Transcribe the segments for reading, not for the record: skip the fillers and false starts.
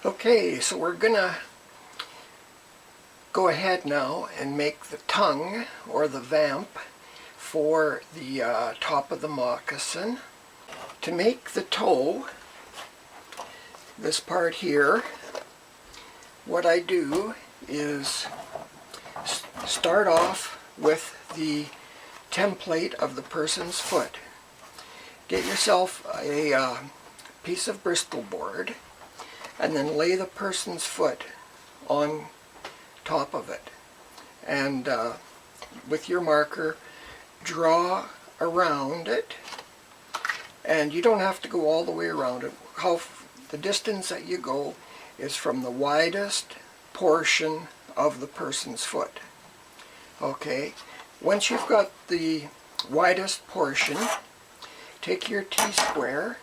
Okay, so we're gonna go ahead now and make the tongue or the vamp for the top of the moccasin. To make the toe, this part here, what I do is start off with the template of the person's foot. Get yourself a piece of Bristol board and then lay the person's foot on top of it, and with your marker draw around it, and you don't have to go all the way around it. The distance that you go is from the widest portion of the person's foot. Okay, once you've got the widest portion, take your T-square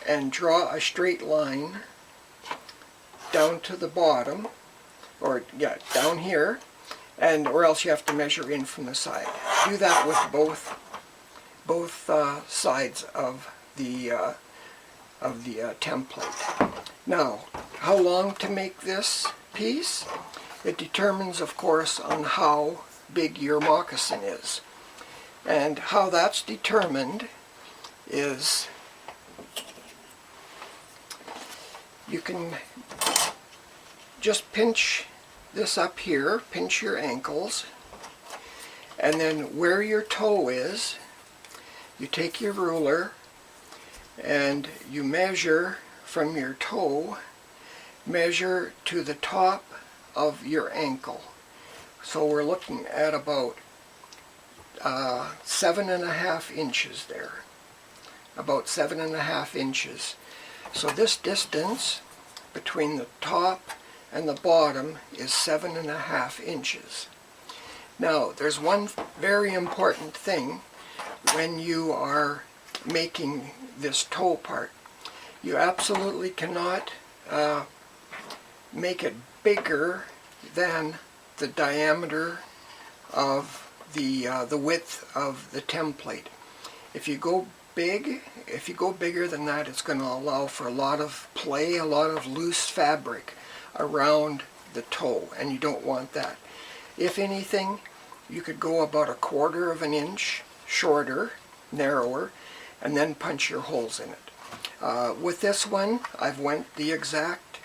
and draw a straight line down to the bottom, or down here, and or else you have to measure in from the side. Do that with both sides of the template. Now, how long to make this piece? It determines, of course, on how big your moccasin is. And how that's determined is you can just pinch this up here, pinch your ankles, and then where your toe is, you take your ruler and you measure from your toe, measure to the top of your ankle. So we're looking at about 7.5 inches there. About 7.5 inches. So this distance between the top and the bottom is 7.5 inches. Now, there's one very important thing when you are making this toe part. You absolutely cannot make it bigger than the diameter of the width of the template. If you go bigger than that, it's going to allow for a lot of play, a lot of loose fabric around the toe, and you don't want that. If anything, you could go about 1/4 of an inch shorter, narrower, and then punch your holes in it. With this one, I've went the exact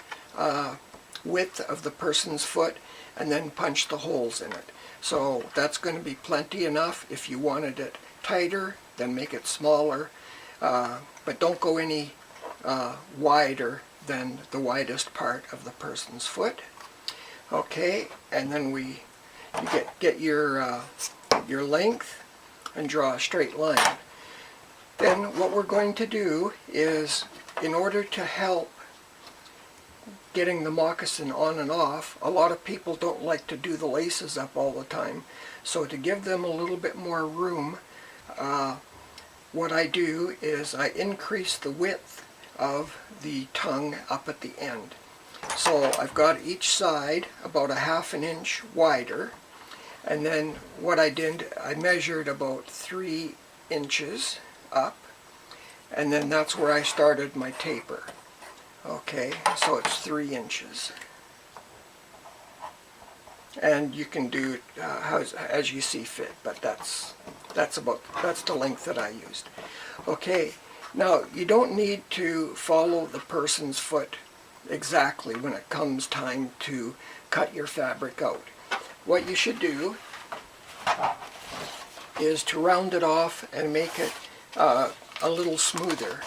width of the person's foot and then punched the holes in it. So that's going to be plenty enough. If you wanted it tighter, then make it smaller, but don't go any wider than the widest part of the person's foot. Okay, and then you get your length and draw a straight line. Then what we're going to do is, in order to help getting the moccasin on and off, a lot of people don't like to do the laces up all the time. So to give them a little bit more room, what I do is I increase the width of the tongue up at the end. So I've got each side about 1/2 inch wider, and then what I did, I measured about 3 inches up, and then that's where I started my taper. Okay, so it's 3 inches. And you can do it as you see fit, but that's the length that I used. Okay, now you don't need to follow the person's foot exactly when it comes time to cut your fabric out. What you should do is to round it off and make it a little smoother.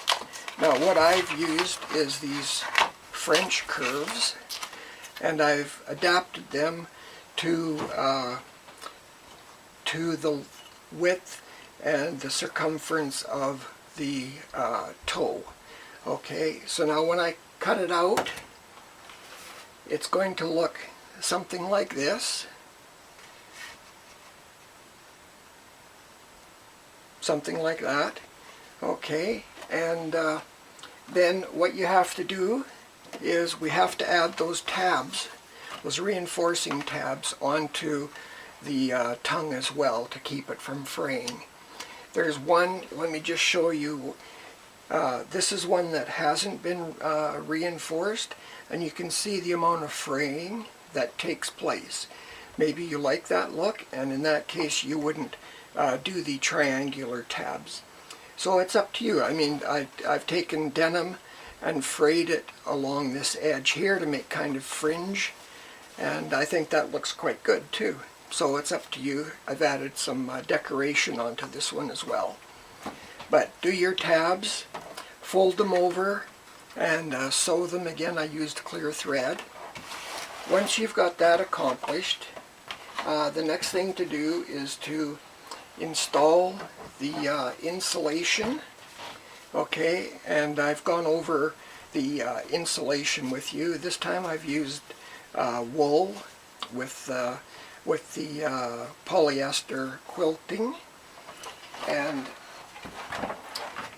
Now what I've used is these French curves, and I've adapted them to the width and the circumference of the toe. Okay, so now when I cut it out, it's going to look something like this. Something like that. Okay, and then what you have to do is we have to add those tabs, those reinforcing tabs, onto the tongue as well to keep it from fraying. There's one, let me just show you This is one that hasn't been reinforced, and you can see the amount of fraying that takes place. Maybe you like that look, and in that case you wouldn't do the triangular tabs. So it's up to you. I mean, I've taken denim and frayed it along this edge here to make kind of fringe, and I think that looks quite good too. So it's up to you. I've added some decoration onto this one as well. But do your tabs, fold them over, and sew them again. I used clear thread. Once you've got that accomplished, the next thing to do is to install the insulation. Okay, and I've gone over the insulation with you. This time I've used wool with the polyester quilting, and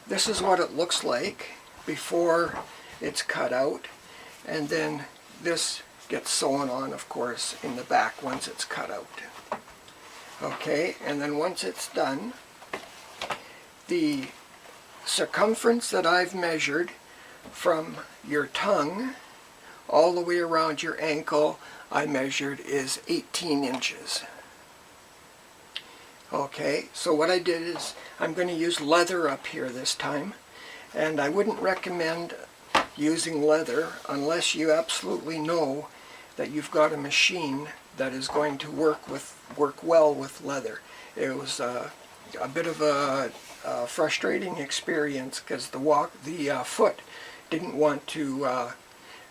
this is what it looks like before it's cut out, and then this gets sewn on, of course, in the back once it's cut out. Okay, and then once it's done, the circumference that I've measured from your tongue all the way around your ankle, I measured is 18 inches. Okay, so what I did is I'm going to use leather up here this time, and I wouldn't recommend using leather unless you absolutely know that you've got a machine that is going to work well with leather. It was a bit of a frustrating experience because the foot didn't want to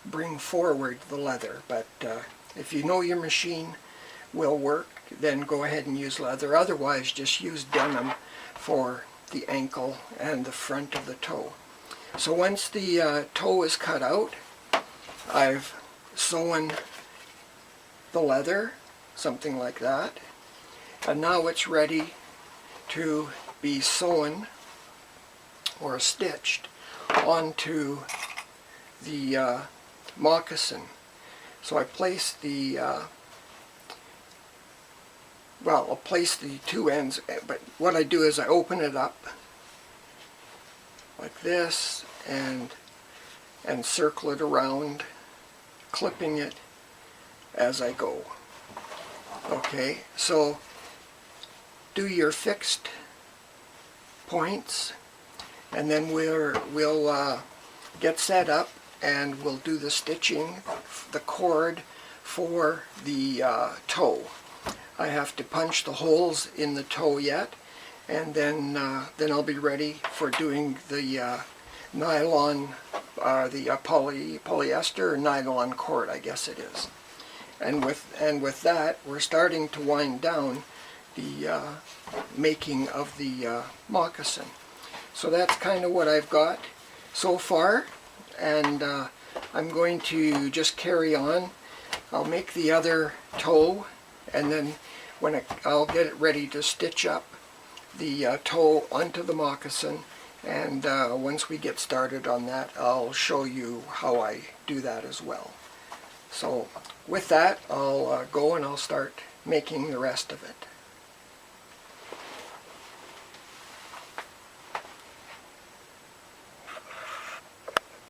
bring forward the leather, but if you know your machine will work, then go ahead and use leather. Otherwise, just use denim for the ankle and the front of the toe. So once the toe is cut out, I've sewn the leather, something like that, and now it's ready to be sewn or stitched onto the moccasin. So I place I'll place the two ends, but what I do is I open it up like this and circle it around, clipping it as I go. Okay, so do your fixed points, and then we'll get set up and we'll do the stitching, the cord for the toe. I have to punch the holes in the toe yet, and then I'll be ready for doing the nylon, the polyester or nylon cord, I guess it is. And with that, we're starting to wind down the making of the moccasin. So that's kind of what I've got so far, and I'm going to just carry on. I'll make the other toe, and then when I'll get it ready to stitch up the toe onto the moccasin, and once we get started on that, I'll show you how I do that as well. So with that, I'll go and I'll start making the rest of it.